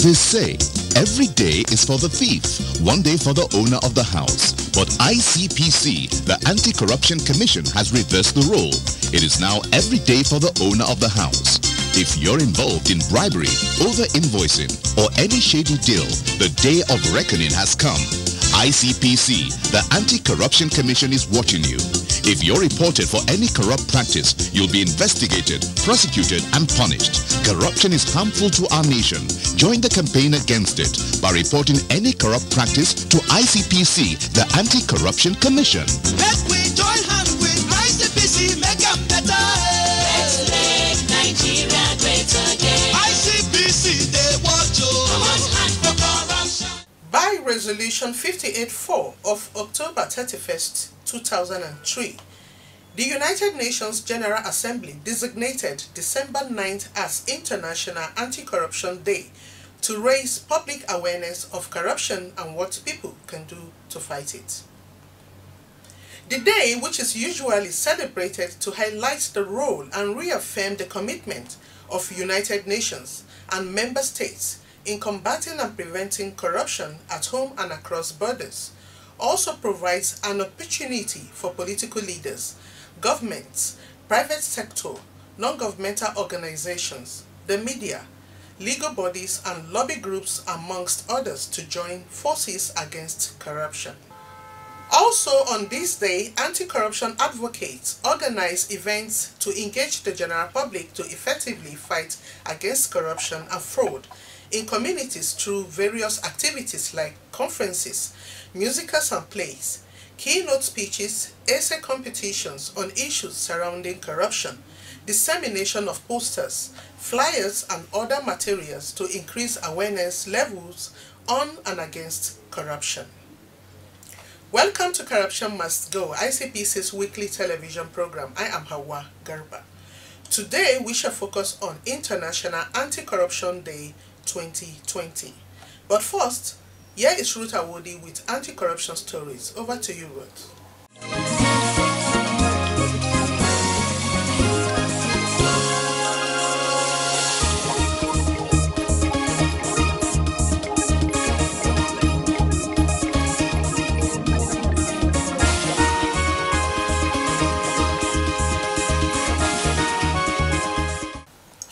They say every day is for the thief, one day for the owner of the house. But ICPC, the Anti-Corruption Commission, has reversed the role. It is now every day for the owner of the house. If you're involved in bribery, over-invoicing, or any shady deal, the day of reckoning has come. ICPC, the Anti-Corruption Commission, is watching you. If you're reported for any corrupt practice, you'll be investigated, prosecuted, and punished. Corruption is harmful to our nation. Join the campaign against it by reporting any corrupt practice to ICPC, the Anti-Corruption Commission. Let we join hands with ICPC, make them better. Let's make Nigeria great again. ICPC, they watch you. For corruption. By Resolution 58-4 of October 31st, 2003, the United Nations General Assembly designated December 9th as International Anti-Corruption Day to raise public awareness of corruption and what people can do to fight it. The day, which is usually celebrated to highlight the role and reaffirm the commitment of United Nations and member states in combating and preventing corruption at home and across borders, also provides an opportunity for political leaders, governments, private sector, non-governmental organizations, the media, legal bodies and lobby groups, amongst others, to join forces against corruption. Also on this day, anti-corruption advocates organize events to engage the general public to effectively fight against corruption and fraud in communities through various activities like conferences, musicals and plays, keynote speeches, essay competitions on issues surrounding corruption, dissemination of posters, flyers and other materials to increase awareness levels on and against corruption. Welcome to Corruption Must Go, ICPC's weekly television program. I am Hawa Garba. Today we shall focus on International Anti-Corruption Day 2020. But first, here is Ruth Awodi with anti-corruption stories. Over to you, Ruth.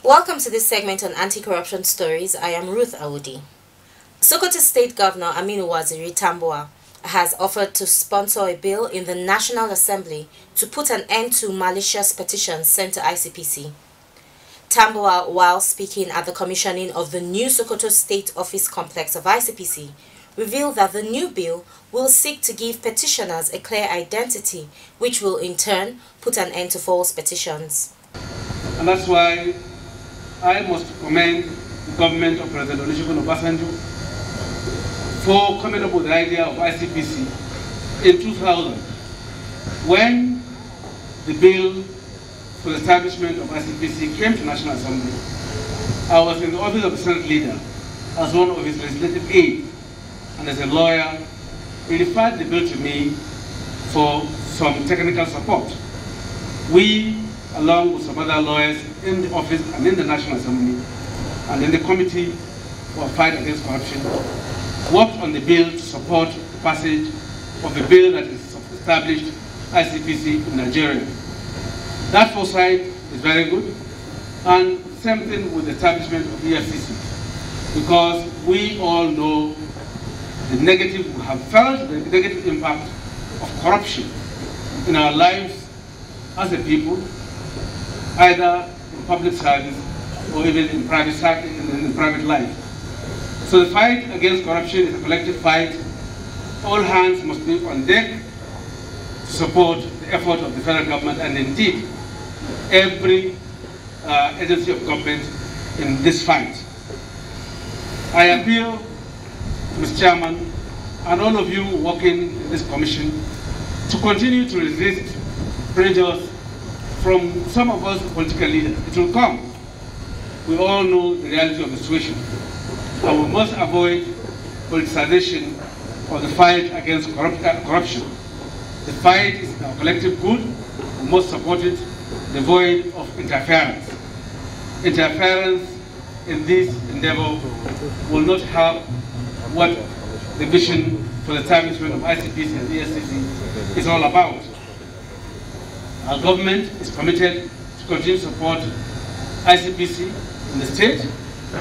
Welcome to this segment on anti-corruption stories. I am Ruth Awodi. Sokoto State Governor Aminu Waziri Tambuwal has offered to sponsor a bill in the National Assembly to put an end to malicious petitions sent to ICPC. Tambuwal, while speaking at the commissioning of the new Sokoto State Office Complex of ICPC, revealed that the new bill will seek to give petitioners a clear identity, which will in turn put an end to false petitions. And that's why I must commend the government of President Olusegun Obasanjo for coming up with the idea of ICPC in 2000. When the bill for the establishment of ICPC came to National Assembly, I was in the office of the Senate leader as one of his legislative aides, and as a lawyer, he referred the bill to me for some technical support. We, along with some other lawyers in the office and in the National Assembly and in the Committee for Fight Against Corruption, worked on the bill to support the passage of the bill that is established ICPC in Nigeria. That foresight is very good, and same thing with the establishment of EFCC, because we all know the negative, we have felt the negative impact of corruption in our lives as a people, either in public service or even in private life. So the fight against corruption is a collective fight. All hands must be on deck to support the effort of the federal government and indeed every agency of government in this fight. I appeal to Mr. Chairman and all of you working in this commission to continue to resist pressures from some of us political leaders. It will come. We all know the reality of the situation. And we must avoid politicization of the fight against corruption. The fight is our collective good. We must support it, devoid of interference. Interference in this endeavor will not have what the vision for the establishment of ICPC and ESCC is all about. Our government is committed to continue to support ICPC in the state,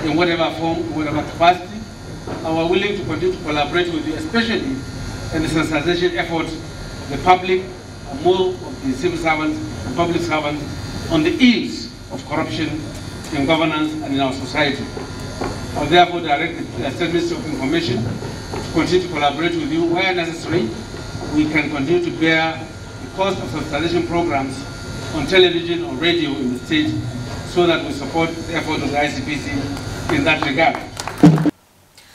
in whatever form, in whatever capacity, and we're willing to continue to collaborate with you, especially in the sensitization efforts of the public, and more of the civil servants and public servants on the ills of corruption in governance and in our society. I will therefore direct the State Ministry of Information to continue to collaborate with you where necessary. We can continue to bear the cost of sensitization programs on television or radio in the state so that we support the effort of the ICPC in that regard.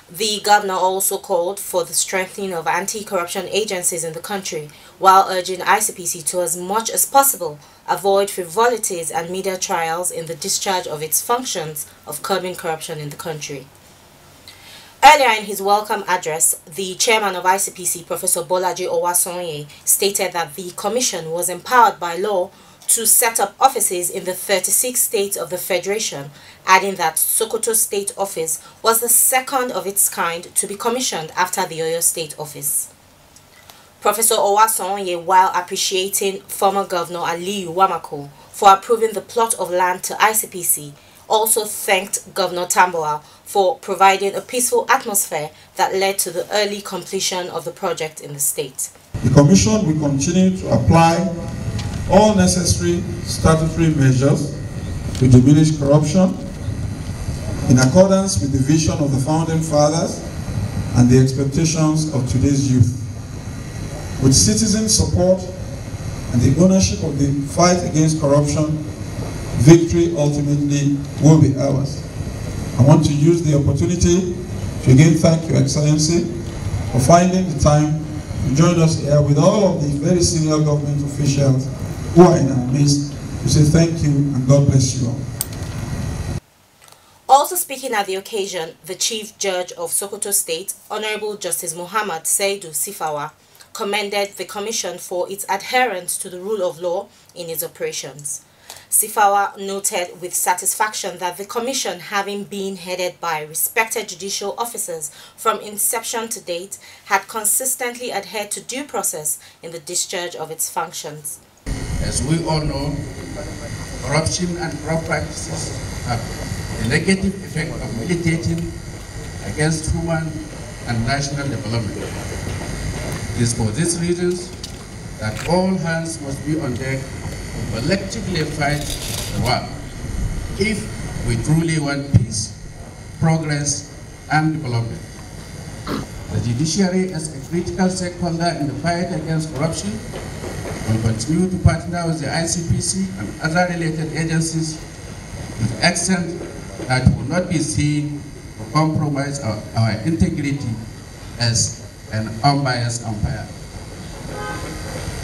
The governor also called for the strengthening of anti-corruption agencies in the country, while urging ICPC to, as much as possible, avoid frivolities and media trials in the discharge of its functions of curbing corruption in the country. Earlier in his welcome address, the chairman of ICPC, Professor Bolaji Owasonye, stated that the commission was empowered by law to set up offices in the 36 states of the Federation, adding that Sokoto State Office was the second of its kind to be commissioned after the Oyo State Office. Professor Owasonye, while appreciating former Governor Aliyu Wamako for approving the plot of land to ICPC, also thanked Governor Tambuwal for providing a peaceful atmosphere that led to the early completion of the project in the state. The Commission will continue to apply all necessary statutory measures to diminish corruption in accordance with the vision of the Founding Fathers and the expectations of today's youth. With citizen support and the ownership of the fight against corruption, victory ultimately will be ours. I want to use the opportunity to again thank Your Excellency for finding the time to join us here with all of the very senior government officials who are in our midst, to say thank you and God bless you all. Also speaking at the occasion, the Chief Judge of Sokoto State, Honorable Justice Muhammad Saidu Sifawa, commended the Commission for its adherence to the rule of law in its operations. Sifawa noted with satisfaction that the Commission, having been headed by respected judicial officers from inception to date, had consistently adhered to due process in the discharge of its functions. As we all know, corruption and corrupt practices have the negative effect of militating against human and national development. It is for these reasons that all hands must be on deck to collectively fight the war if we truly want peace, progress, and development. The judiciary, as a critical stakeholder in the fight against corruption, will continue to partner with the ICPC and other related agencies to the extent that will not be seen to compromise our integrity as an unbiased umpire.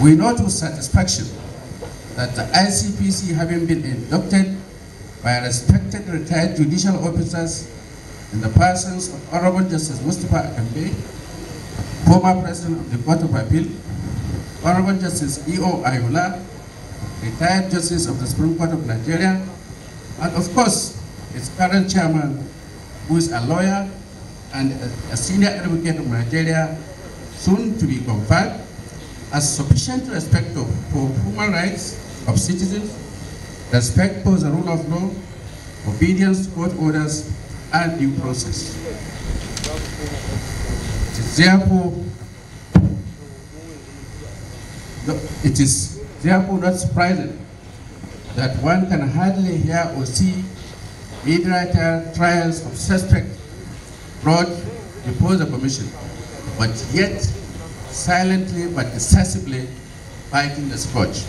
We note with satisfaction that the ICPC, having been inducted by respected retired judicial officers in the persons of Honorable Justice Mustafa Akambe, former President of the Court of Appeal, Honorable Justice E.O. Ayula, retired Justice of the Supreme Court of Nigeria, and of course, its current chairman, who is a lawyer and a senior advocate of Nigeria, soon to be conferred, as sufficient respect for human rights of citizens, respect for the rule of law, obedience to court orders, and due process. It is therefore not surprising that one can hardly hear or see media trials of suspects brought before the Commission, but yet silently but decisively fighting the scourge.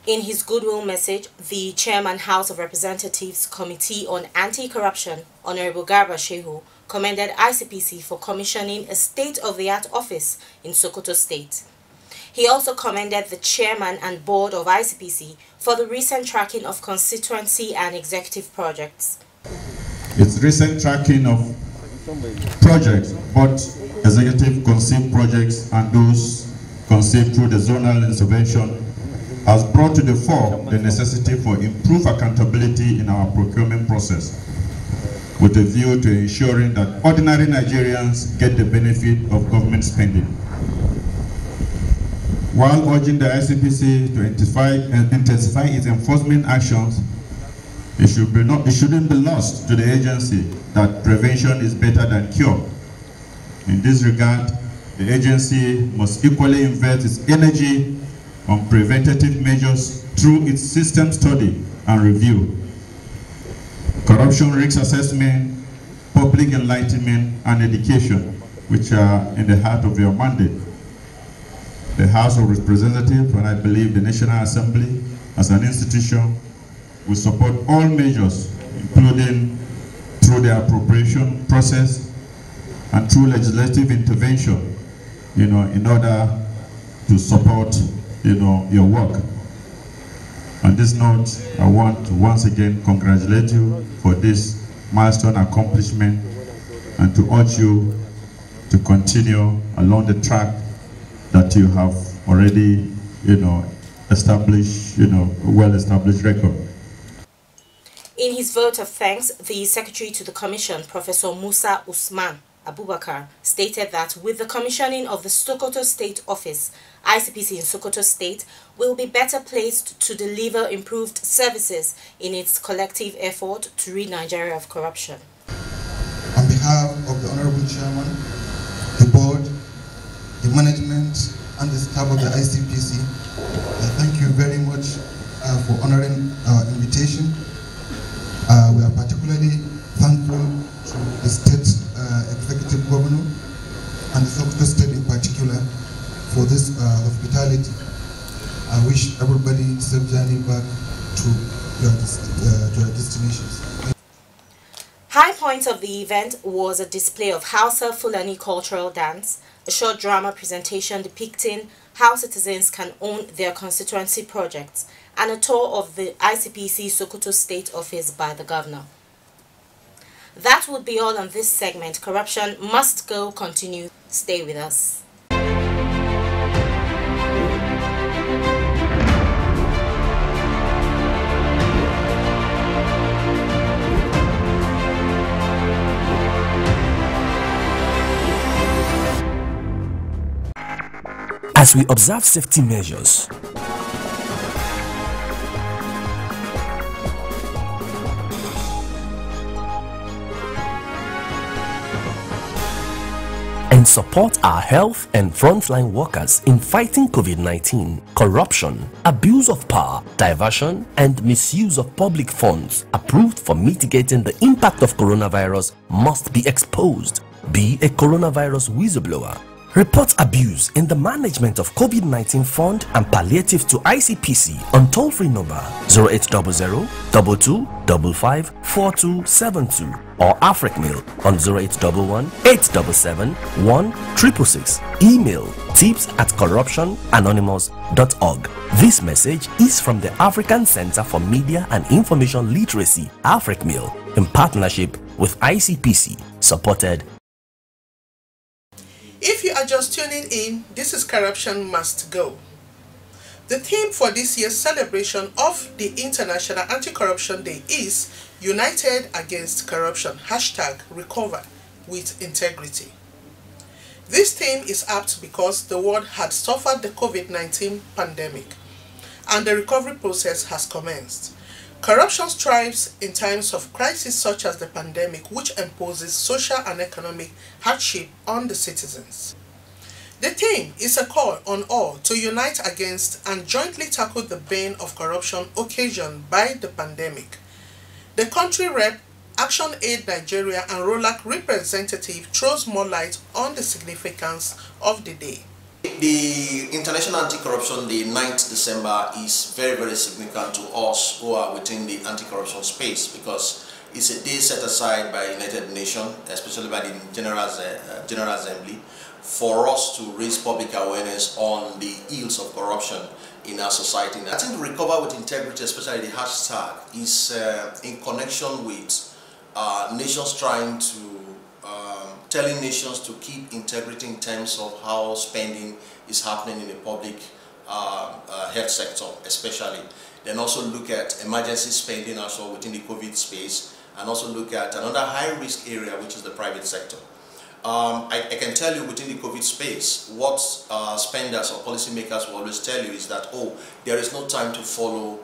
In his goodwill message, the Chairman House of Representatives Committee on Anti-Corruption, Honorable Garba Shehu, commended ICPC for commissioning a state-of-the-art office in Sokoto State. He also commended the chairman and board of ICPC for the recent tracking of constituency and executive projects. Its recent tracking of projects, both executive conceived projects and those conceived through the zonal intervention, has brought to the fore the necessity for improved accountability in our procurement process, with a view to ensuring that ordinary Nigerians get the benefit of government spending, while urging the ICPC to intensify its enforcement actions. It shouldn't be lost to the agency that prevention is better than cure. In this regard, the agency must equally invest its energy on preventative measures through its system study and review, corruption risk assessment, public enlightenment, and education, which are in the heart of your mandate. The House of Representatives, and I believe the National Assembly, as an institution, will support all measures, including through the appropriation process and through legislative intervention, in order to support, your work. On this note, I want to once again congratulate you for this milestone accomplishment and to urge you to continue along the track that you have already, established, well-established record. In his vote of thanks, the Secretary to the Commission, Professor Musa Usman Abubakar, stated that with the commissioning of the Sokoto State Office, ICPC in Sokoto State will be better placed to deliver improved services in its collective effort to rid Nigeria of corruption. On behalf of the Honorable Chairman, the Board, the management, and the staff of the ICPC, thank you very much for honoring our invitation. We are particularly thankful to the State Executive Governor and the Sokoto State in particular for this hospitality. I wish everybody safe journey back to your destinations. High point of the event was a display of Hausa Fulani cultural dance, a short drama presentation depicting how citizens can own their constituency projects, and a tour of the ICPC Sokoto State Office by the Governor. That would be all on this segment. Corruption must go. Continue. Stay with us. As we observe safety measures, and support our health and frontline workers in fighting COVID-19, corruption, abuse of power, diversion, and misuse of public funds approved for mitigating the impact of coronavirus must be exposed. Be a coronavirus whistleblower. Report abuse in the management of COVID-19 fund and palliative to ICPC on toll-free number 0800 2255 4272 or AfricMail on 0811 877 1666. Email tips@corruptionanonymous.org. This message is from the African Center for Media and Information Literacy, AfricMail, in partnership with ICPC, supported. If you are just tuning in, this is Corruption Must Go. The theme for this year's celebration of the International Anti-Corruption Day is United Against Corruption, #Recover with Integrity. This theme is apt because the world had suffered the COVID-19 pandemic and the recovery process has commenced. Corruption thrives in times of crisis such as the pandemic, which imposes social and economic hardship on the citizens. The theme is a call on all to unite against and jointly tackle the bane of corruption occasioned by the pandemic. The country rep, Action Aid Nigeria and ROLAC representative throws more light on the significance of the day. The International Anti-Corruption Day, 9th December, is very, very significant to us who are within the anti-corruption space because it's a day set aside by United Nations, especially by the General Assembly, for us to raise public awareness on the ills of corruption in our society. I think Recover with Integrity, especially the hashtag, is in connection with nations trying to telling nations to keep integrity in terms of how spending is happening in the public health health sector especially. Then also look at emergency spending also within the COVID space, and also look at another high-risk area, which is the private sector. I can tell you within the COVID space, what spenders or policymakers will always tell you is that, oh, there is no time to follow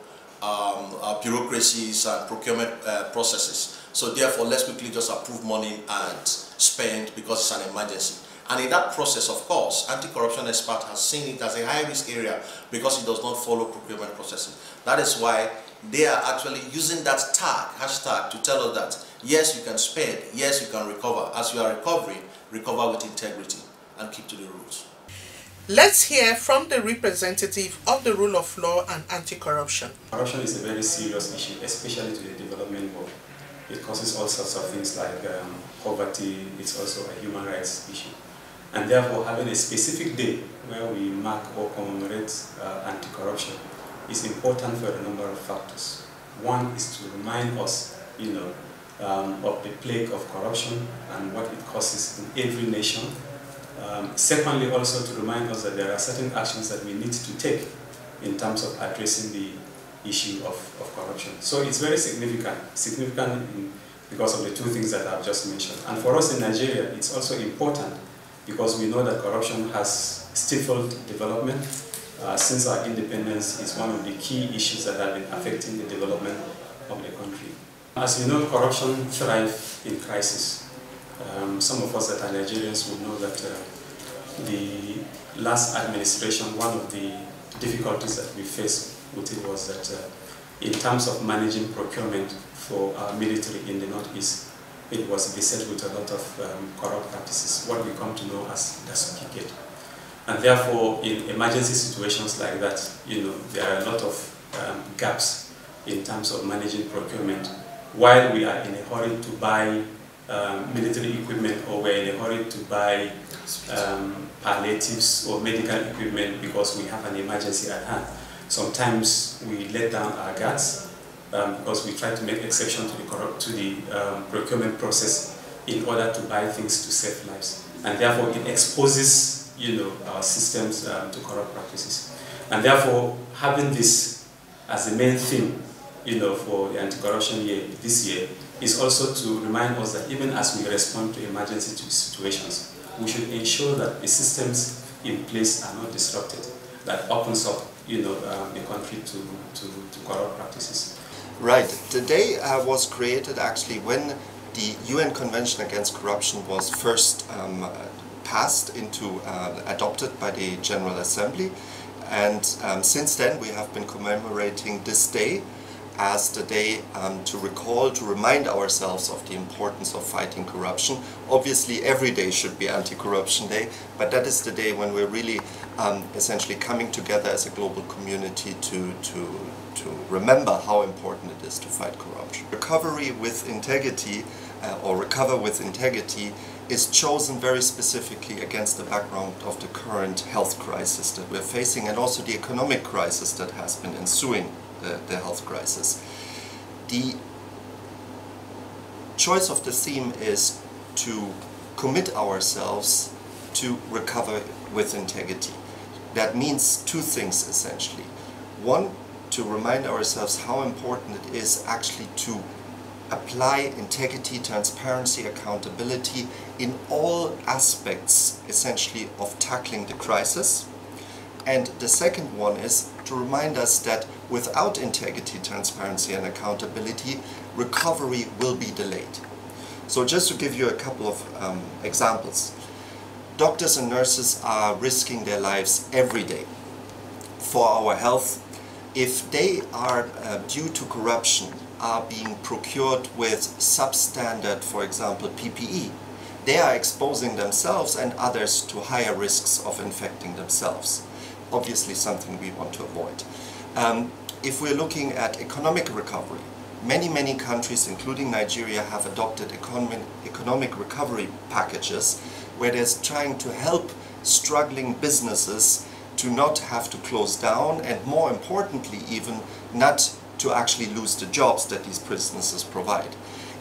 bureaucracies and procurement processes. So therefore, let's quickly just approve money and spend because it's an emergency. And in that process, of course, anti-corruption expert has seen it as a high-risk area because it does not follow procurement processes. That is why they are actually using that hashtag to tell us that, yes, you can spend, yes, you can recover. As you are recovering, recover with integrity and keep to the rules. Let's hear from the representative of the rule of law and anti-corruption. Corruption is a very serious issue, especially to the development world. It causes all sorts of things like poverty. It's also a human rights issue. And therefore, having a specific day where we mark or commemorate anti-corruption is important for a number of factors. One is to remind us, of the plague of corruption and what it causes in every nation. Secondly, also to remind us that there are certain actions that we need to take in terms of addressing the issue of corruption. So it's very significant because of the two things that I've just mentioned. And for us in Nigeria, it's also important because we know that corruption has stifled development. Since our independence, it's one of the key issues that have been affecting the development of the country. As you know, corruption thrives in crisis. Some of us that are Nigerians will know that the last administration, one of the difficulties that we faced with it was that in terms of managing procurement for our military in the Northeast, it was beset with a lot of corrupt practices, what we come to know as Dasukike. And therefore, in emergency situations like that, there are a lot of gaps in terms of managing procurement. While we are in a hurry to buy military equipment, or we're in a hurry to buy palliatives or medical equipment because we have an emergency at hand, sometimes we let down our guards because we try to make exception to the procurement process in order to buy things to save lives. And therefore, it exposes our systems to corrupt practices. And therefore, having this as the main theme for the anti-corruption year this year is also to remind us that even as we respond to emergency situations, we should ensure that the systems in place are not disrupted. That opens up the country to corrupt practices. Right. The day was created actually when the UN Convention Against Corruption was first passed into, adopted by the General Assembly, and since then we have been commemorating this day as the day to recall, to remind ourselves of the importance of fighting corruption. Obviously every day should be Anti-Corruption Day, but that is the day when we're really essentially coming together as a global community to remember how important it is to fight corruption. Recovery with integrity, or recover with integrity, is chosen very specifically against the background of the current health crisis that we're facing, and also the economic crisis that has been ensuing the health crisis. The choice of the theme is to commit ourselves to recover with integrity. That means two things essentially. One, to remind ourselves how important it is actually to apply integrity, transparency, accountability in all aspects essentially of tackling the crisis. And the second one is to remind us that without integrity, transparency and accountability, recovery will be delayed. So just to give you a couple of examples. Doctors and nurses are risking their lives every day for our health. If they are, due to corruption, are being procured with substandard, for example, PPE, they are exposing themselves and others to higher risks of infecting themselves. Obviously something we want to avoid. If we're looking at economic recovery, many countries, including Nigeria, have adopted economic recovery packages where they're trying to help struggling businesses to not have to close down, and more importantly even, not to actually lose the jobs that these businesses provide.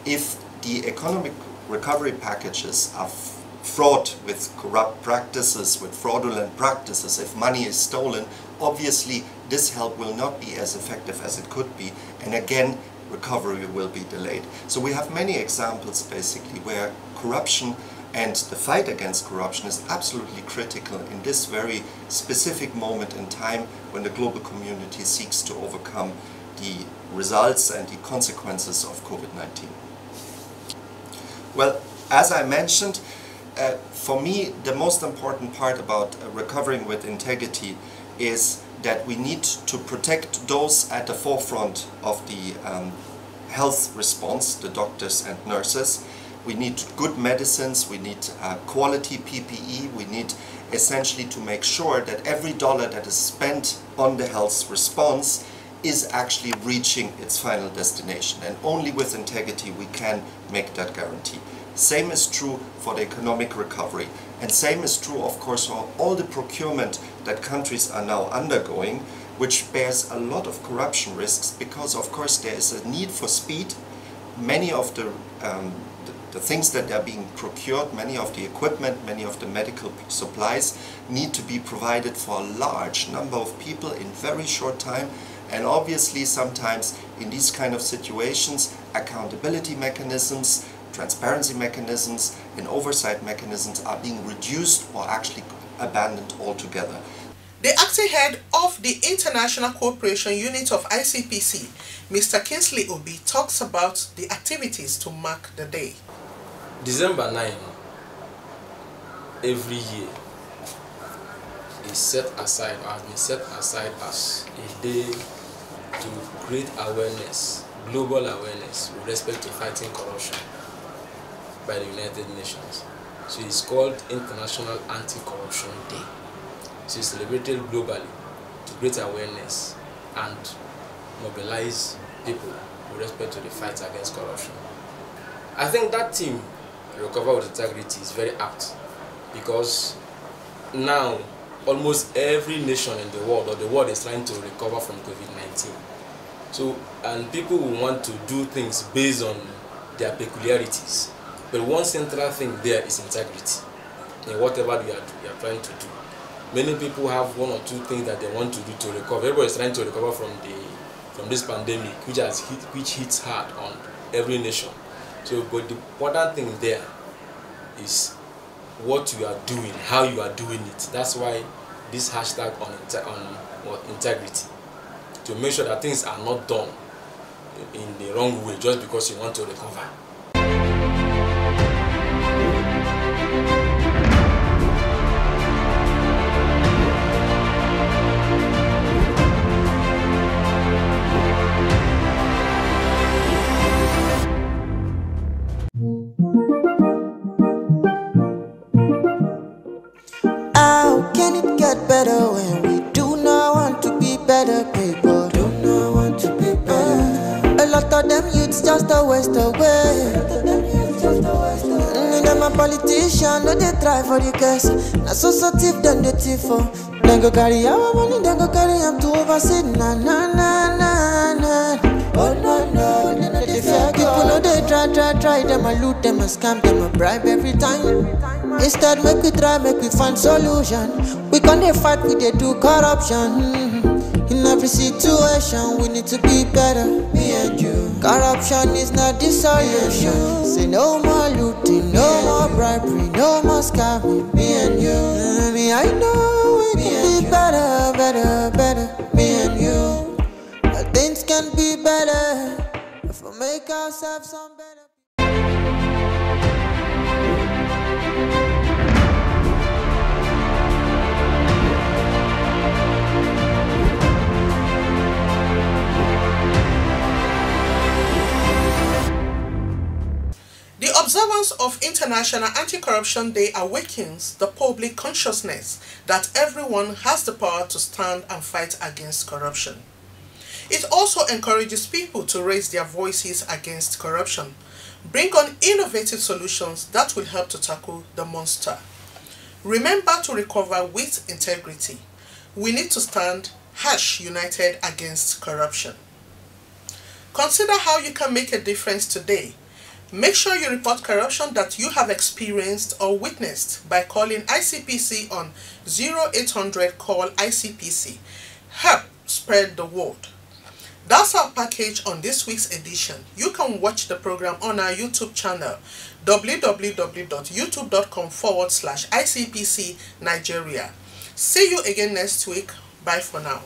If the economic recovery packages are fraught with corrupt practices, with fraudulent practices, if money is stolen, obviously this help will not be as effective as it could be, and again, recovery will be delayed. So we have many examples basically where corruption and the fight against corruption is absolutely critical in this very specific moment in time when the global community seeks to overcome the results and the consequences of COVID-19. Well, as I mentioned, for me the most important part about recovering with integrity is that we need to protect those at the forefront of the health response, the doctors and nurses. We need good medicines, we need quality PPE, we need essentially to make sure that every dollar that is spent on the health response is actually reaching its final destination, and only with integrity we can make that guarantee. Same is true for the economic recovery, and same is true of course for all the procurement that countries are now undergoing, which bears a lot of corruption risks because of course there is a need for speed. Many of the things that are being procured, many of the equipment, many of the medical supplies need to be provided for a large number of people in very short time, and obviously sometimes in these kind of situations accountability mechanisms, transparency mechanisms and oversight mechanisms are being reduced or actually abandoned altogether. The acting head of the International Cooperation Unit of ICPC, Mr. Kingsley Obi, talks about the activities to mark the day. December 9 every year is set aside or has been set aside as a day to create awareness, global awareness with respect to fighting corruption by the United Nations. So it's called International Anti-Corruption Day. So it's celebrated globally to create awareness and mobilize people with respect to the fight against corruption. I think that theme, Recover with Integrity, is very apt because now almost every nation in the world or the world is trying to recover from COVID-19. So, and people will want to do things based on their peculiarities. But one central thing there is integrity in whatever you are trying to do. Many people have one or two things that they want to do to recover. Everybody is trying to recover from this pandemic, which hits hard on every nation. So, but the important thing there is what you are doing, how you are doing it. That's why this hashtag on integrity, to make sure that things are not done in the wrong way just because you want to recover. How can it get better when we do not want to be better people? Do not want to be better. A lot of them youths just a waste away. Them a politician, no they try for the case. Not so thief, then they thief for. Then go carry our money, then go carry them to oversee. Na na na na na. Oh no no, they fair people know they try. Them a loot, them a scam, them a bribe every time. Instead, make we try, make we find solution. We can't fight, we they do corruption. In every situation, we need to be better, me and you. Corruption is not the solution. Say no more looting, no more bribery, no more scamming, me and you. Me, I know we can be better, me and you. But things can be better if we make ourselves some better. The observance of International Anti-Corruption Day awakens the public consciousness that everyone has the power to stand and fight against corruption. It also encourages people to raise their voices against corruption, bring on innovative solutions that will help to tackle the monster. Remember to recover with integrity. We need to stand united against corruption. Consider how you can make a difference today. Make sure you report corruption that you have experienced or witnessed by calling ICPC on 0800 call ICPC. help spread the word. That's our package on this week's edition. You can watch the program on our YouTube channel, www.youtube.com/ICPC Nigeria. See you again next week. Bye for now.